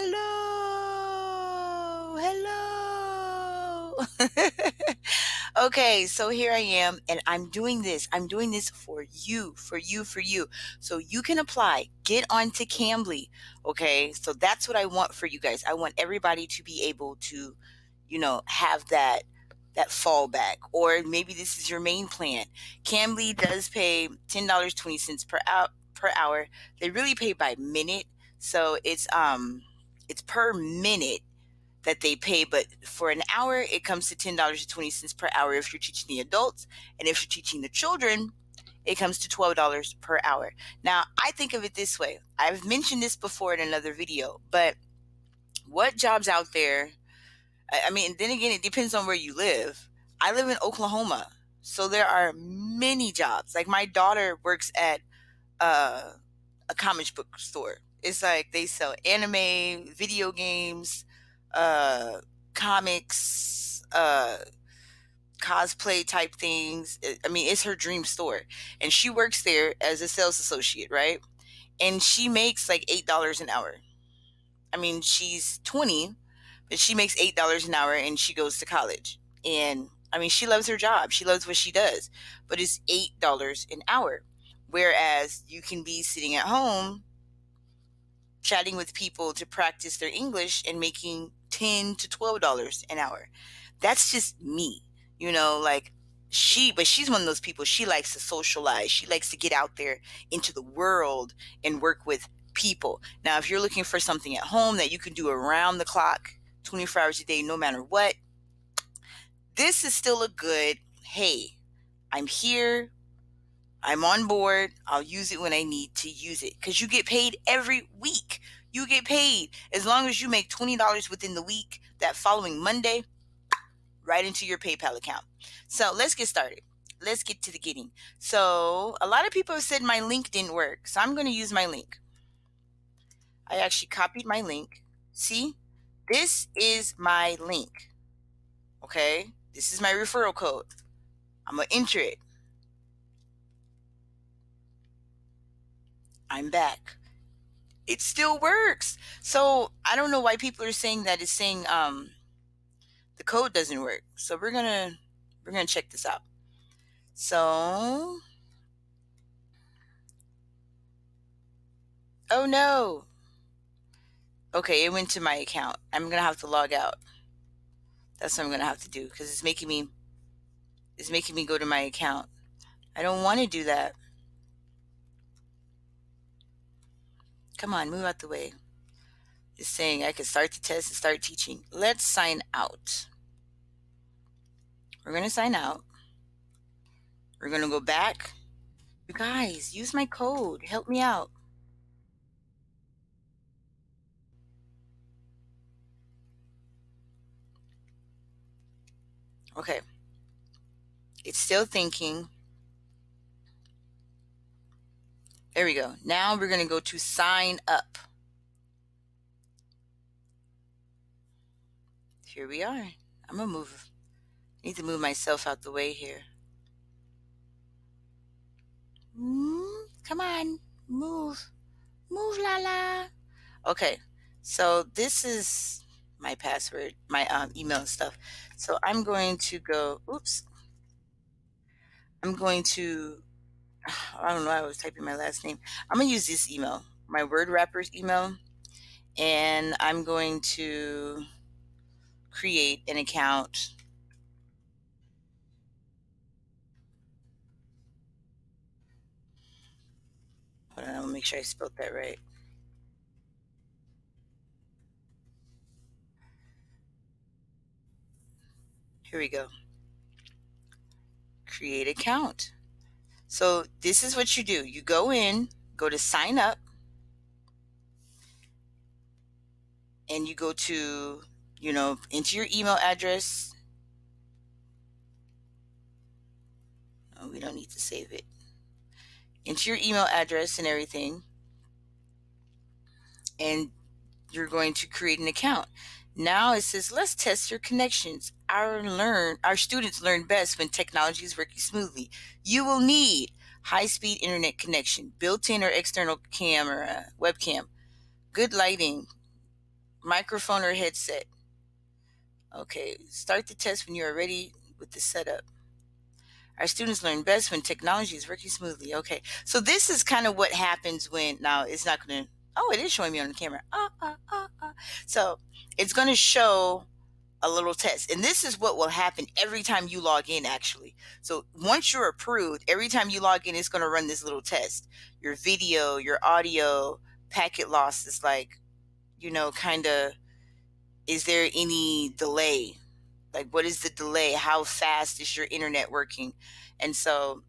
Hello. Hello. Okay, so here I am, and I'm doing this. I'm doing this for you, for you, for you. So you can apply. Get onto Cambly. Okay, so that's what I want for you guys. I want everybody to be able to, have that fallback, or maybe this is your main plan. Cambly does pay $10.20 per hour. They really pay by minute, so it's per minute that they pay, but for an hour it comes to $10.20 per hour if you're teaching the adults, and if you're teaching the children it comes to $12 per hour. Now I think of it this way. I've mentioned this before in another video, but what jobs out there, I mean, then again, it depends on where you live. I live in Oklahoma, so there are many jobs. Like my daughter works at a comic book store. It's like they sell anime, video games, uh, comics, cosplay type things. I mean, it's her dream store, and she works there as a sales associate, right? And she makes like $8 an hour. I mean, she's 20, but she makes $8 an hour, and she goes to college. And I mean, she loves her job. She loves what she does, but it's $8 an hour. Whereas you can be sitting at home chatting with people to practice their English and making $10 to $12 an hour. That's just me, like but she's one of those people. She likes to socialize. She likes to get out there into the world and work with people. Now, if you're looking for something at home that you can do around the clock, 24 hours a day, no matter what, this is still a good, hey, I'm here, I'm on board. I'll use it when I need to use it, because you get paid every week. You get paid as long as you make $20 within the week. That following Monday, right into your PayPal account. So let's get started. Let's get to the getting. So a lot of people have said my link didn't work, so I'm going to use my link. I actually copied my link. See, this is my link. Okay, this is my referral code. I'm going to enter it. I'm back. It still works. So I don't know why people are saying that it's saying the code doesn't work. So we're gonna check this out. So, oh no. Okay, it went to my account. I'm gonna have to log out. That's what I'm gonna have to do, because it's making me go to my account. I don't want to do that. Come on, move out the way. It's saying I can start the test and start teaching. Let's sign out. We're gonna sign out. We're gonna go back. You guys, use my code. Help me out. Okay. It's still thinking. There we go. Now we're going to go to sign up. Here we are. I'm going to move. I need to move myself out the way here. Come on. Move. Move, LaLa. Okay. So this is my password, my email and stuff. So I'm going to go, oops. I'm going to, I don't know, I was typing my last name. I'm going to use this email, my word wrappers email. And I'm going to create an account. Hold on, I'll make sure I spelled that right. Here we go. Create account. So this is what you do. You go in, go to sign up, and you go to, enter your email address. Oh, we don't need to save it. Enter your email address and everything, and you're going to create an account. Now it says, let's test your connections. Our students learn best when technology is working smoothly. You will need high-speed internet connection, built-in or external camera, webcam, good lighting, Microphone or headset. Okay, start the test when you are ready with the setup. Our students learn best when technology is working smoothly. Okay, so this is kind of what happens when, now it's not going to, oh, it is showing me on the camera. So it's going to show a little test. And this is what will happen every time you log in, actually. So once you're approved, every time you log in, it's going to run this little test. Your video, your audio, packet loss is like, kind of, is there any delay? Like, what is the delay? How fast is your internet working? And so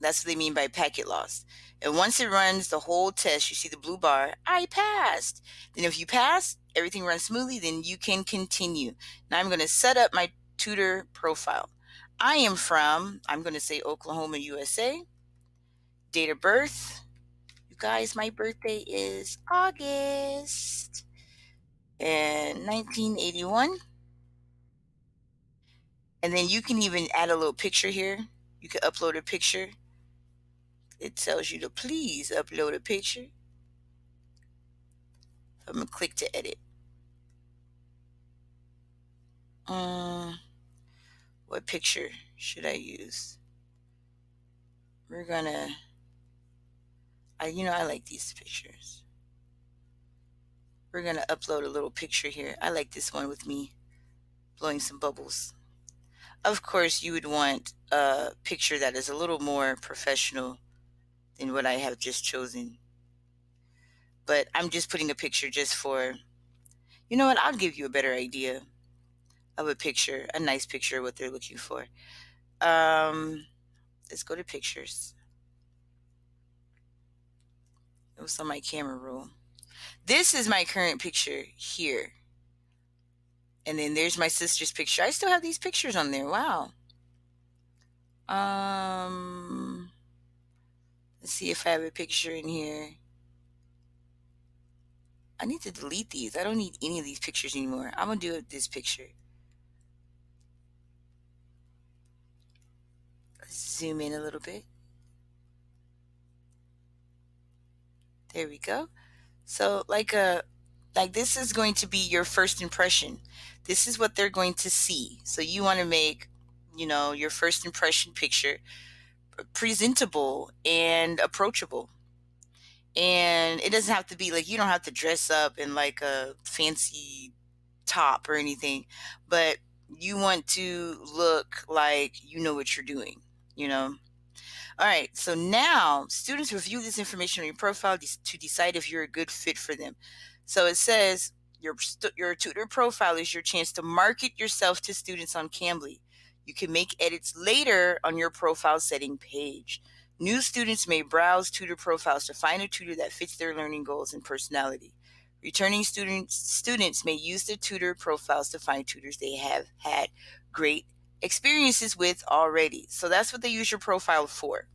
that's what they mean by packet loss. And once it runs the whole test, you see the blue bar, I passed. Then if you pass, everything runs smoothly, then you can continue. Now I'm going to set up my tutor profile. I am from, I'm going to say Oklahoma, USA. Date of birth. You guys, my birthday is August and 1981. And then you can even add a little picture here. You can upload a picture. It tells you to please upload a picture. I'm going to click to edit. What picture should I use? We're going to, I like these pictures. We're going to upload a little picture here. I like this one with me blowing some bubbles. Of course, you would want a picture that is a little more professional than what I have just chosen. But I'm just putting a picture just for, you know what, I'll give you a better idea of a picture, a nice picture of what they're looking for. Let's go to pictures. It was on my camera roll. This is my current picture here. And then there's my sister's picture. I still have these pictures on there. Wow. Let's see if I have a picture in here. I need to delete these. I don't need any of these pictures anymore. I'm going to do this picture. Let's zoom in a little bit. There we go. So like this is going to be your first impression. This is what they're going to see. So you want to make, your first impression picture presentable and approachable. And it doesn't have to be like, you don't have to dress up in like a fancy top or anything, but you want to look like you know what you're doing, you know? All right, so now students review this information on your profile to decide if you're a good fit for them. So it says your tutor profile is your chance to market yourself to students on Cambly. You can make edits later on your profile setting page. New students may browse tutor profiles to find a tutor that fits their learning goals and personality. Returning students may use their tutor profiles to find tutors they have had great experiences with already. So that's what they use your profile for.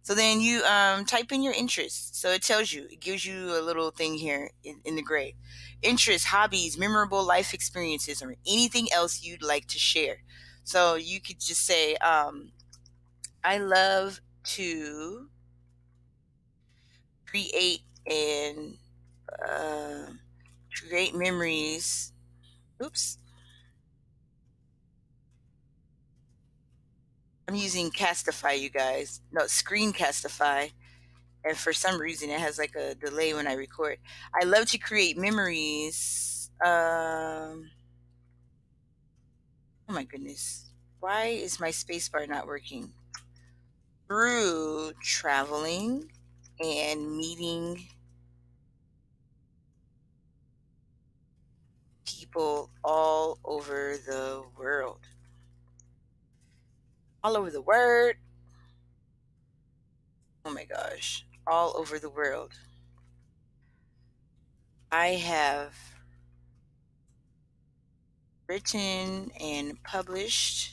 So then you type in your interests. So it tells you, it gives you a little thing here in the gray. Interests, hobbies, memorable life experiences, or anything else you'd like to share. So you could just say, I love to create and create memories. Oops. I'm using Castify, you guys. No, Screencastify. And for some reason, it has like a delay when I record. I love to create memories. Oh my goodness. Why is my spacebar not working? Through traveling and meeting people all over the world. All over the world. Oh my gosh. All over the world. I have written and published.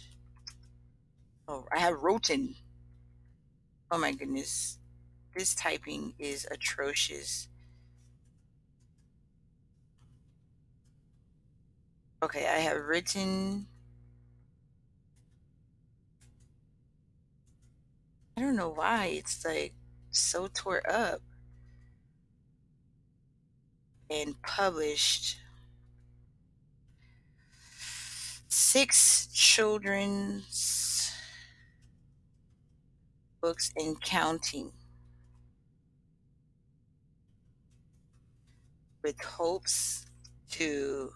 Oh, I have written. Oh my goodness. This typing is atrocious. Okay, I have written. I don't know why it's like so tore up. and published 6 children's books and counting, with hopes to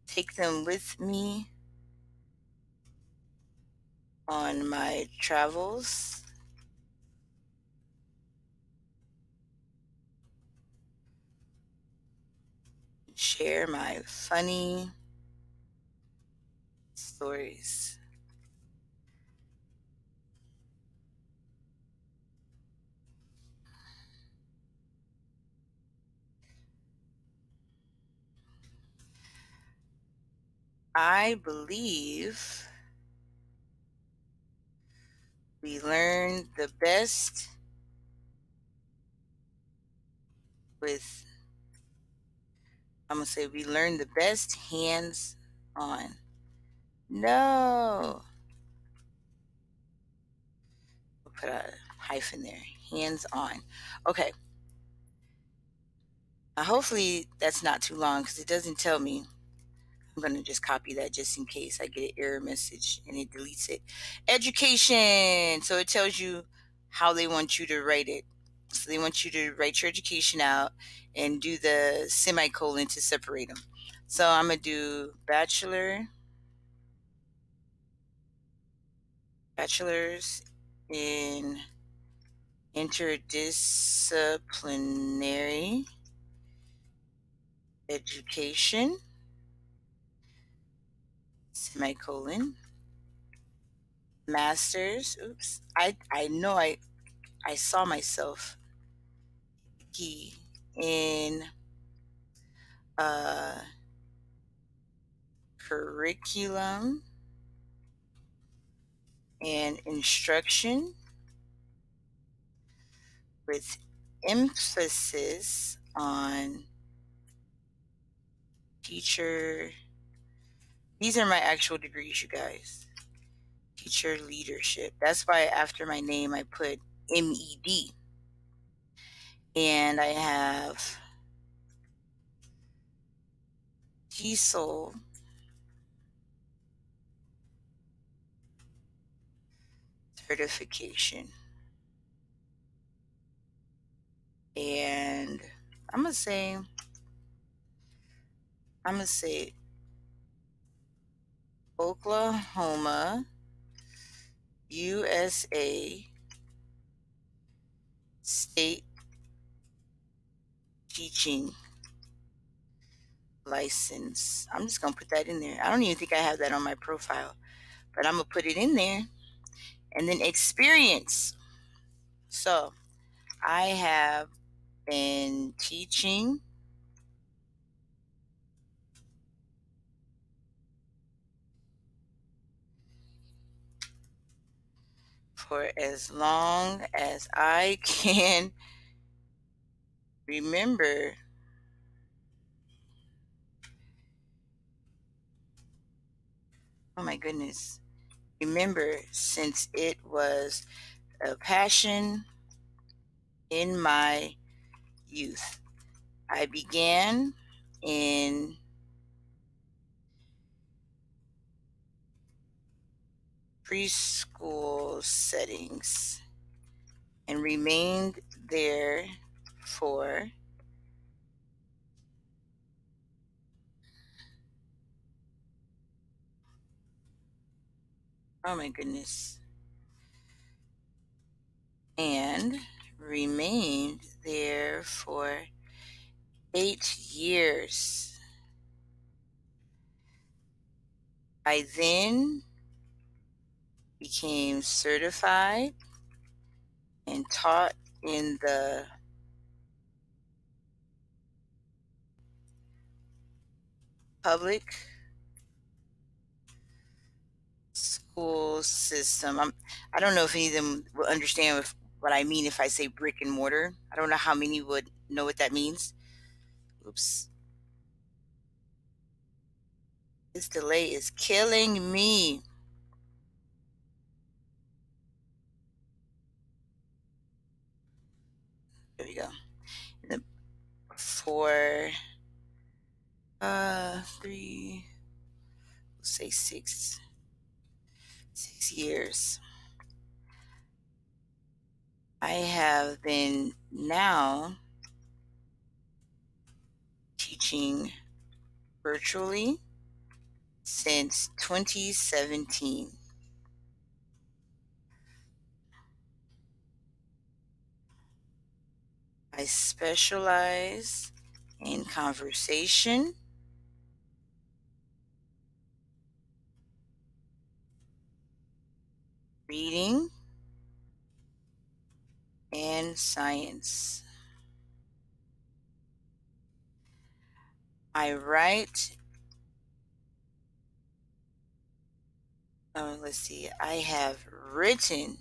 take them with me on my travels, share my funny stories. I believe we learn the best with, I'm going to say, we learn the best hands on. No. We'll put a hyphen there. Hands on. Okay. Hopefully that's not too long because it doesn't tell me. I'm going to just copy that just in case I get an error message and it deletes it. Education. So it tells you how they want you to write it. So they want you to write your education out and do the semicolon to separate them. So I'm going to do bachelor's in interdisciplinary education, semicolon, master's. Oops. I know I saw myself in uh, curriculum and instruction with emphasis on teacher. These are my actual degrees, you guys. Teacher leadership. That's why after my name I put MED. And I have TESOL certification. And I'm gonna say Oklahoma, USA state teaching license. I'm just gonna put that in there. I don't even think I have that on my profile, but I'm gonna put it in there. And then experience. So I have been teaching for as long as I can remember. Oh my goodness. Remember, since it was a passion in my youth. I began in preschool settings and remained there for oh my goodness, and remained there for 8 years. I then became certified and taught in the public school system. I don't know if any of them will understand what I mean if I say brick and mortar. I don't know how many would know what that means. Oops. This delay is killing me. There we go. for 3, let's say 6 years. I have been now teaching virtually since 2017. I specialize in conversation, reading, and science. I write, let's see, I have written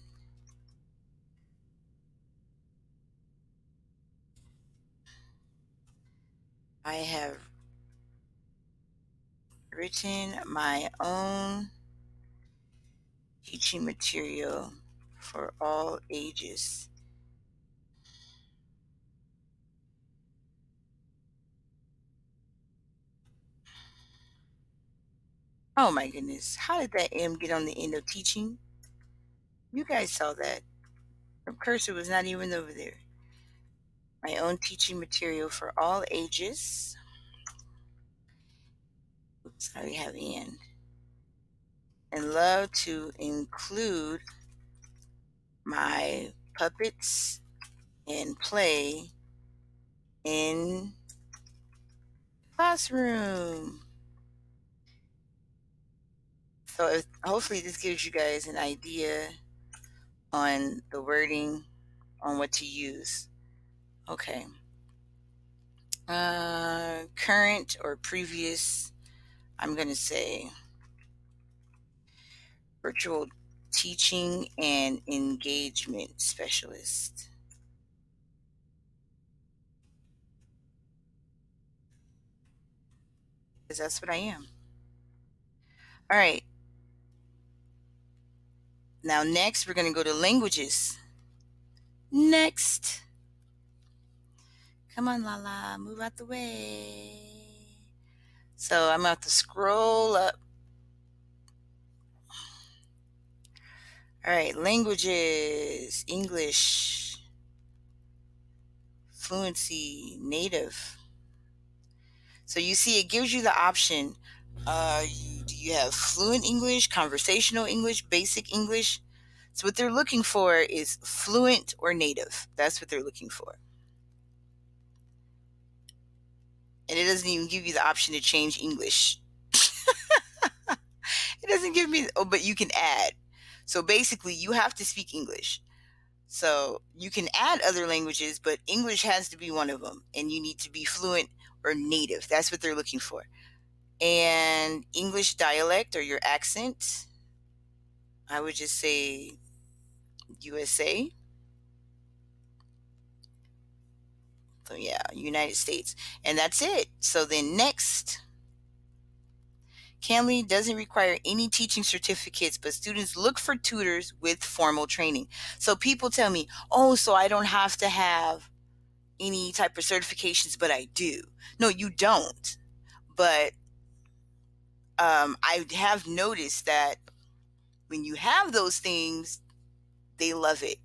my own teaching material for all ages. Oh my goodness, how did that M get on the end of teaching? You guys saw that. The cursor was not even over there. My own teaching material for all ages. Oops, I already have in. And love to include my puppets and play in classroom. So hopefully this gives you guys an idea on the wording, on what to use. Okay. Current or previous, I'm going to say virtual teaching and engagement specialist. Because that's what I am. All right. Now next, we're going to go to languages. Next. Come on, LaLa, move out the way. So I'm about to scroll up. All right, languages, English, fluency, native. So you see, it gives you the option. Do you have fluent English, conversational English, basic English? So what they're looking for is fluent or native. That's what they're looking for. And it doesn't even give you the option to change English. It doesn't give me, oh, but you can add. So basically, you have to speak English. So you can add other languages, but English has to be one of them. And you need to be fluent or native. That's what they're looking for. And English dialect or your accent, I would just say USA. So yeah, United States. And that's it. So then next, Cambly doesn't require any teaching certificates, but students look for tutors with formal training. So people tell me, oh, so I don't have to have any type of certifications, but I do. No, you don't. But I have noticed that when you have those things, they love it.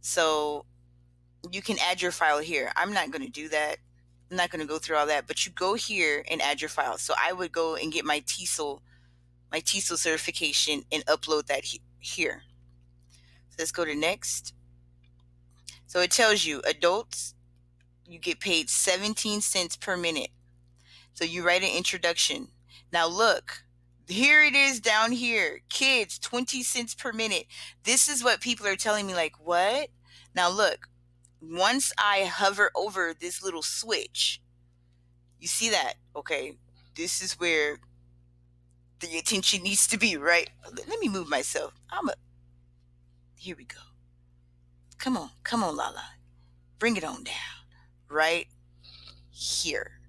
So you can add your file here. I'm not going to do that. I'm not going to go through all that, but you go here and add your file. So I would go and get my TESOL certification and upload that here. So let's go to next. So it tells you adults, you get paid 17 cents per minute. So you write an introduction. Now look, here it is down here. Kids, 20 cents per minute. This is what people are telling me, like, what? Now look, once I hover over this little switch, you see that? Okay, this is where the attention needs to be, right? Let me move myself. Here we go. Come on, LaLa. Bring it on down. Right here.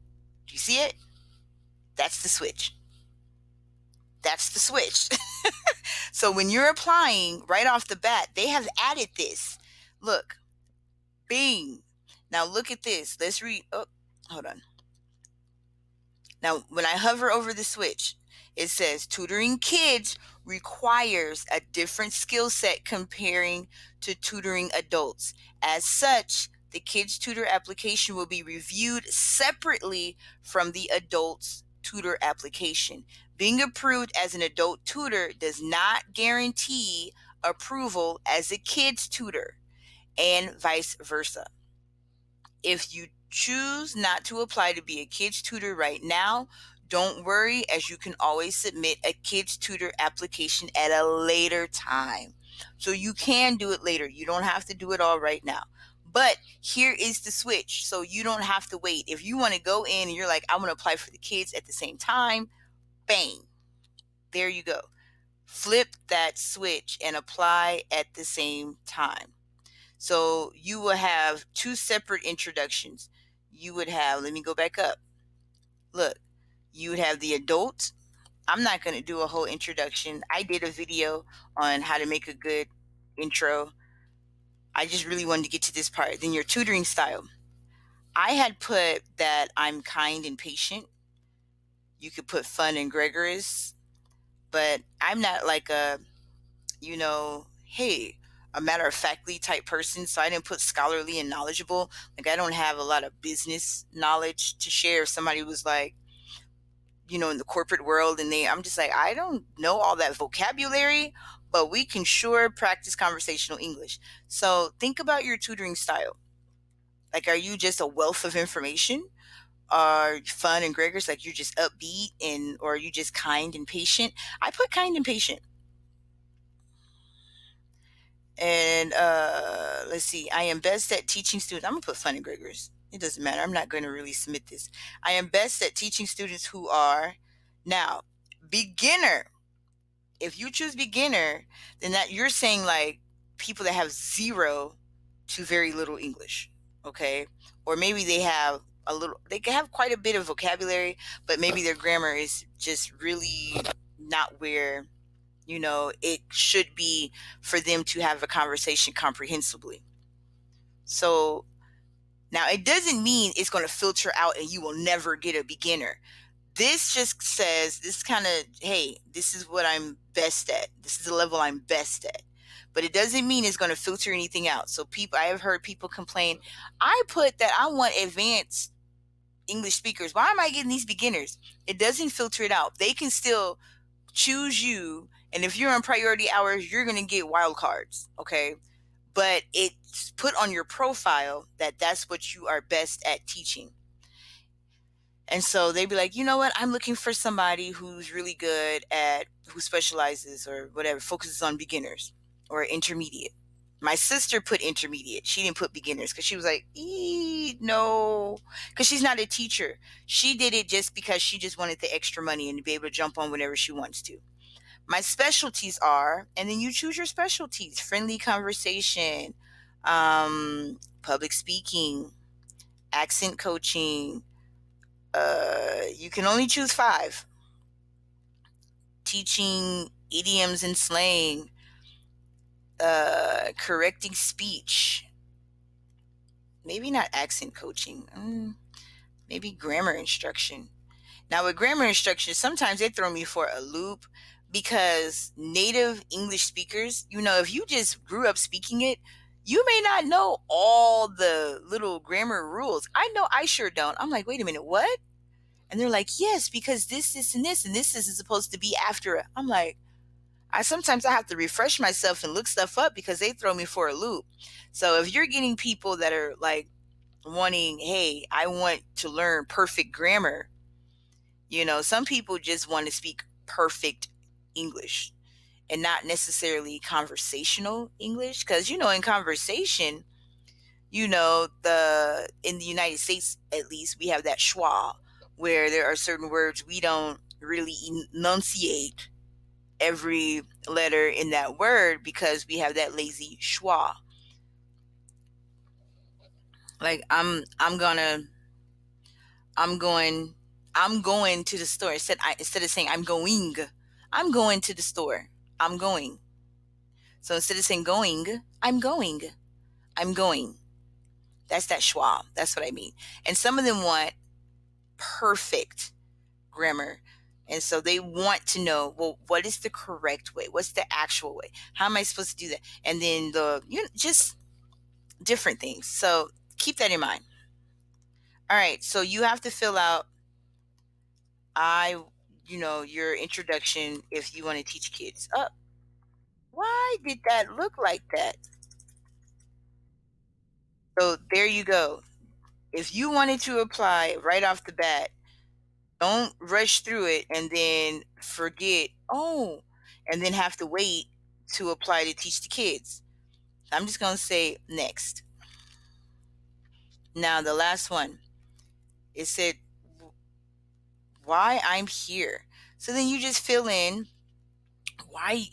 Do you see it? That's the switch. That's the switch. So when you're applying right off the bat, they have added this. Look, bing. Now look at this. Let's read. Oh, hold on. Now, when I hover over the switch, it says tutoring kids requires a different skill set comparing to tutoring adults. As such, the kids tutor application will be reviewed separately from the adults tutor application. Being approved as an adult tutor does not guarantee approval as a kids tutor, and vice versa. If you choose not to apply to be a kids tutor right now, don't worry, as you can always submit a kids tutor application at a later time. So you can do it later. You don't have to do it all right now. But here is the switch. So you don't have to wait. If you want to go in and you're like, I want to apply for the kids at the same time, bang, there you go. Flip that switch and apply at the same time. So you will have two separate introductions. You would have, let me go back up. Look, you would have the adult. I'm not going to do a whole introduction. I did a video on how to make a good intro. I just really wanted to get to this part. Then your tutoring style. I had put that I'm kind and patient. You could put fun and gregarious, but I'm not like a, hey, a matter of factly type person. So I didn't put scholarly and knowledgeable. Like, I don't have a lot of business knowledge to share. If somebody was like, in the corporate world and I'm just like, I don't know all that vocabulary, but we can sure practice conversational English. So think about your tutoring style. Like, are you just a wealth of information? Are fun and gregarious, like you're just upbeat, or are you just kind and patient? I put kind and patient. And let's see. I am best at teaching students. I'm gonna put fun and gregarious. It doesn't matter. I'm not going to really submit this. I am best at teaching students who are now beginner. If you choose beginner, then that you're saying like people that have zero to very little English, okay? Or maybe they have they can have quite a bit of vocabulary, but maybe their grammar is just really not where it should be for them to have a conversation comprehensively. So now it doesn't mean it's going to filter out and you will never get a beginner. This just says, this kind of, hey, this is what I'm best at. This is the level I'm best at. But it doesn't mean it's going to filter anything out. So I have heard people complain, I put that I want advanced English speakers. Why am I getting these beginners? It doesn't filter it out. They can still choose you. And if you're on priority hours, you're going to get wild cards. Okay. But it's put on your profile that that's what you are best at teaching. And so they'd be like, you know what? I'm looking for somebody who's really good at, who specializes or whatever, focuses on beginners or intermediate. My sister put intermediate. She didn't put beginners because she was like, no, because she's not a teacher. She did it just because she just wanted the extra money and to be able to jump on whenever she wants to. My specialties are, and then you choose your specialties: friendly conversation, public speaking, accent coaching. You can only choose 5. Teaching idioms and slang, correcting speech. Maybe not accent coaching. Maybe grammar instruction. Now with grammar instruction, sometimes they throw me for a loop because native English speakers, if you just grew up speaking it, you may not know all the little grammar rules. I know I sure don't. I'm like, wait a minute, what? And they're like, yes, because this, and this is supposed to be after it. I'm like, sometimes I have to refresh myself and look stuff up because they throw me for a loop. So if you're getting people that are like wanting, hey, I want to learn perfect grammar, some people just want to speak perfect English and not necessarily conversational English. Because, in conversation, in the United States, at least, we have that schwa where there are certain words we don't really enunciate every letter in that word because we have that lazy schwa. Like I'm going to the store. Instead of saying I'm going to the store. I'm going. So instead of saying going, I'm going. That's that schwa. That's what I mean. And some of them want perfect grammar. And so they want to know, well, what is the correct way? What's the actual way? How am I supposed to do that? And then just different things. So keep that in mind. All right. So you have to fill out your introduction if you want to teach kids. Why did that look like that? So there you go. If you wanted to apply right off the bat, don't rush through it and then forget, and then have to wait to apply to teach the kids. I'm just going to say next. Now, the last one, it said, why I'm here. So then you just fill in why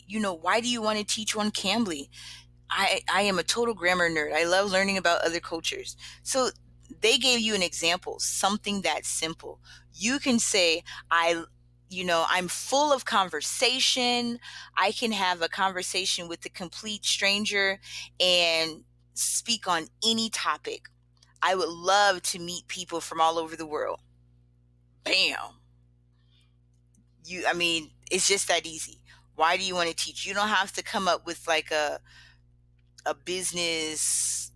do you want to teach on Cambly? I am a total grammar nerd. I love learning about other cultures. So they gave you an example, something that simple. You can say, I'm full of conversation. I can have a conversation with a complete stranger and speak on any topic. I would love to meet people from all over the world. Bam. It's just that easy. Why do you want to teach? You don't have to come up with like a business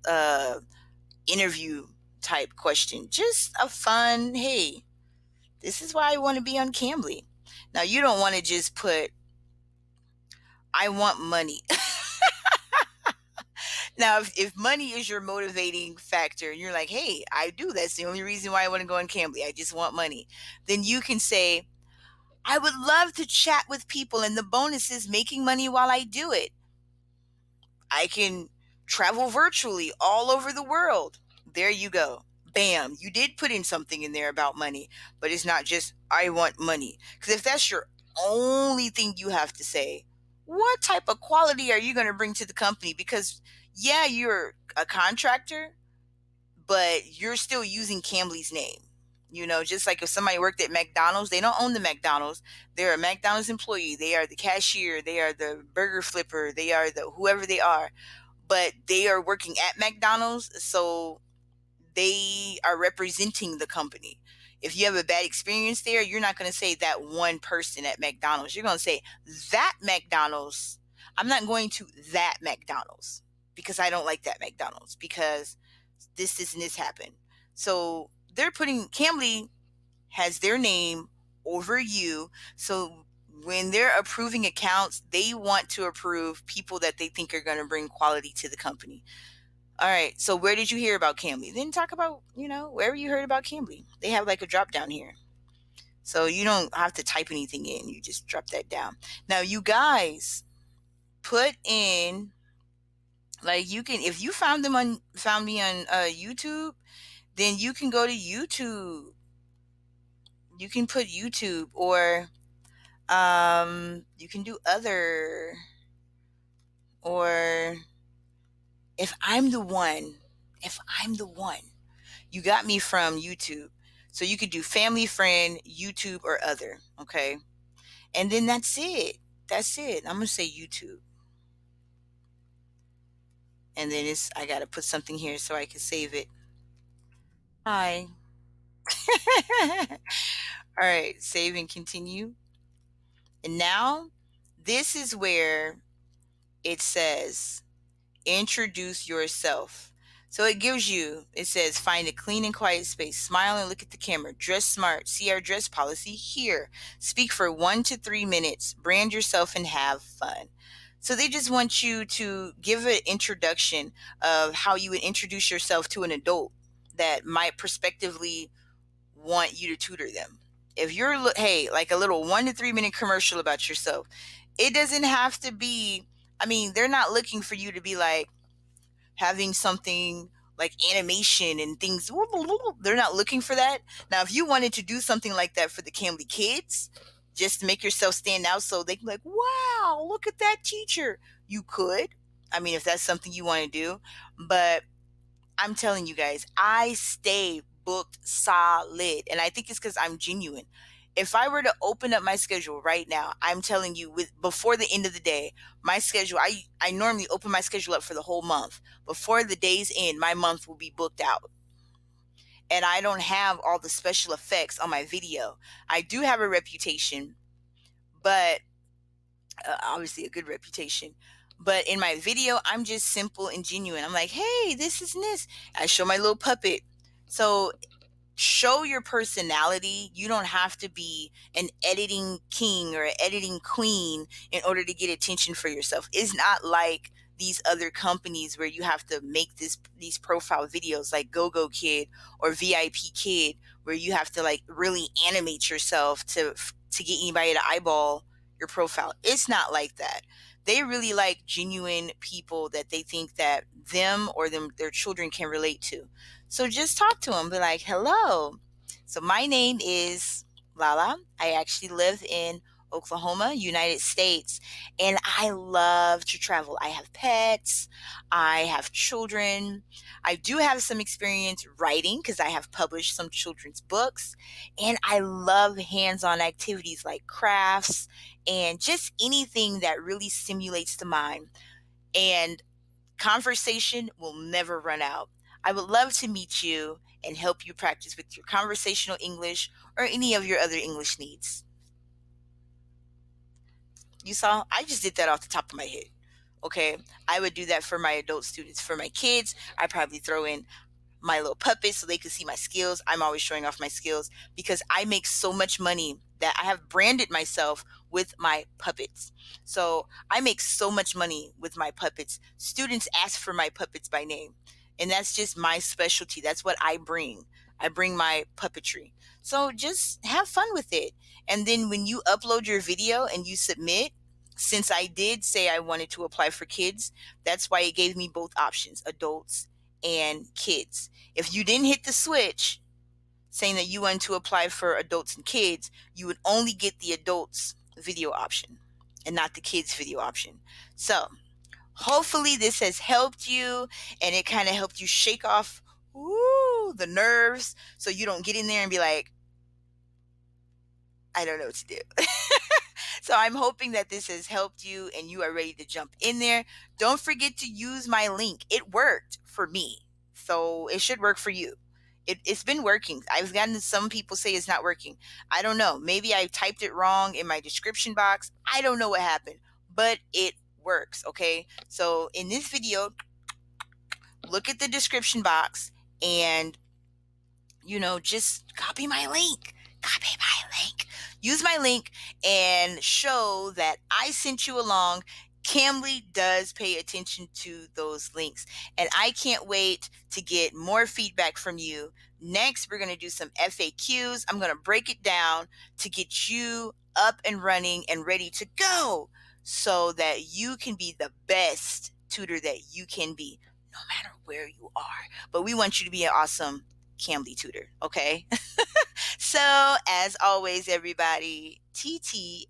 interview type question. Just a fun, hey, this is why I want to be on Cambly. Now, you don't want to just put, I want money. Now, if money is your motivating factor and you're like, hey, I do, that's the only reason why I want to go on Cambly, I just want money, then you can say, I would love to chat with people, and the bonus is making money while I do it. I can travel virtually all over the world. There you go. Bam. You did put in something in there about money, but it's not just, I want money. Because if that's your only thing you have to say, what type of quality are you going to bring to the company? Because, yeah, you're a contractor, but you're still using Cambly's name. Just like if somebody worked at McDonald's, they don't own the McDonald's. They're a McDonald's employee. They are the cashier. They are the burger flipper. They are the whoever they are, but they are working at McDonald's. So they are representing the company. If you have a bad experience there, you're not going to say that one person at McDonald's. You're going to say that McDonald's. I'm not going to that McDonald's because I don't like that McDonald's because this and this happened. So they're putting, Cambly has their name over you. So when they're approving accounts, they want to approve people that they think are going to bring quality to the company. All right. So where did you hear about Cambly? Then talk about, wherever you heard about Cambly. They have like a drop down here. So you don't have to type anything in. You just drop that down. Now, you guys put in, like, you can, if you found me on YouTube, then you can go to YouTube. You can put YouTube, or you can do other, or if I'm the one, you got me from YouTube. So you could do family, friend, YouTube, or other. Okay. And then that's it. I'm going to say YouTube. And then I got to put something here so I can save it. Hi. All right. Save and continue. And now this is where it says, introduce yourself. So it says, find a clean and quiet space, smile and look at the camera, dress smart, see our dress policy here, speak for 1 to 3 minutes, brand yourself, and have fun. So they just want you to give an introduction of how you would introduce yourself to an adult that might prospectively want you to tutor them. If you're, hey, like a little 1 to 3 minute commercial about yourself, it doesn't have to be, they're not looking for you to be like having something like animation and things. They're not looking for that. Now, if you wanted to do something like that for the Cambly kids, just to make yourself stand out so they can be like, wow, look at that teacher, you could. If that's something you want to do. But I'm telling you guys, I stay booked solid. And I think it's because I'm genuine. If I were to open up my schedule right now, I'm telling you, before the end of the day, my schedule, I normally open my schedule up for the whole month. Before the day's end, my month will be booked out. And I don't have all the special effects on my video. I do have a reputation, but obviously a good reputation. But in my video, I'm just simple and genuine. I'm like, hey, this is this. I show my little puppet. So show your personality. You don't have to be an editing king or an editing queen in order to get attention for yourself. It's not like these other companies where you have to make these profile videos like Go Kid or VIP Kid, where you have to like really animate yourself to get anybody to eyeball your profile. It's not like that. They really like genuine people that they think that them or their children can relate to. So just talk to them. Be like, hello. So my name is LaLa. I actually live in Oklahoma, United States, and I love to travel. I have pets. I have children. I do have some experience writing because I have published some children's books, and I love hands-on activities like crafts and just anything that really stimulates the mind. And conversation will never run out. I would love to meet you and help you practice with your conversational English or any of your other English needs. You saw? I just did that off the top of my head. Okay. I would do that for my adult students. For my kids, I probably throw in my little puppets so they could see my skills. I'm always showing off my skills because I make so much money that I have branded myself with my puppets. So I make so much money with my puppets. Students ask for my puppets by name. And that's just my specialty. That's what I bring. I bring my puppetry. So just have fun with it. And then when you upload your video and you submit, since I did say I wanted to apply for kids, that's why it gave me both options, adults and kids. If you didn't hit the switch saying that you wanted to apply for adults and kids, you would only get the adults video option and not the kids video option. So hopefully this has helped you and it kind of helped you shake off the nerves so you don't get in there and be like, I don't know what to do. So I'm hoping that this has helped you and you are ready to jump in there. Don't forget to use my link. It worked for me, so it should work for you. It's been working. I've gotten some people say it's not working. I don't know. Maybe I typed it wrong in my description box. I don't know what happened, but it works, okay? So in this video, look at the description box and, just copy my link. Copy my link. Use my link and show that I sent you along. Cambly does pay attention to those links, and I can't wait to get more feedback from you. Next, we're going to do some FAQs. I'm going to break it down to get you up and running and ready to go so that you can be the best tutor that you can be, no matter where you are. But we want you to be an awesome Cambly tutor, okay? So, as always, everybody, TTFN.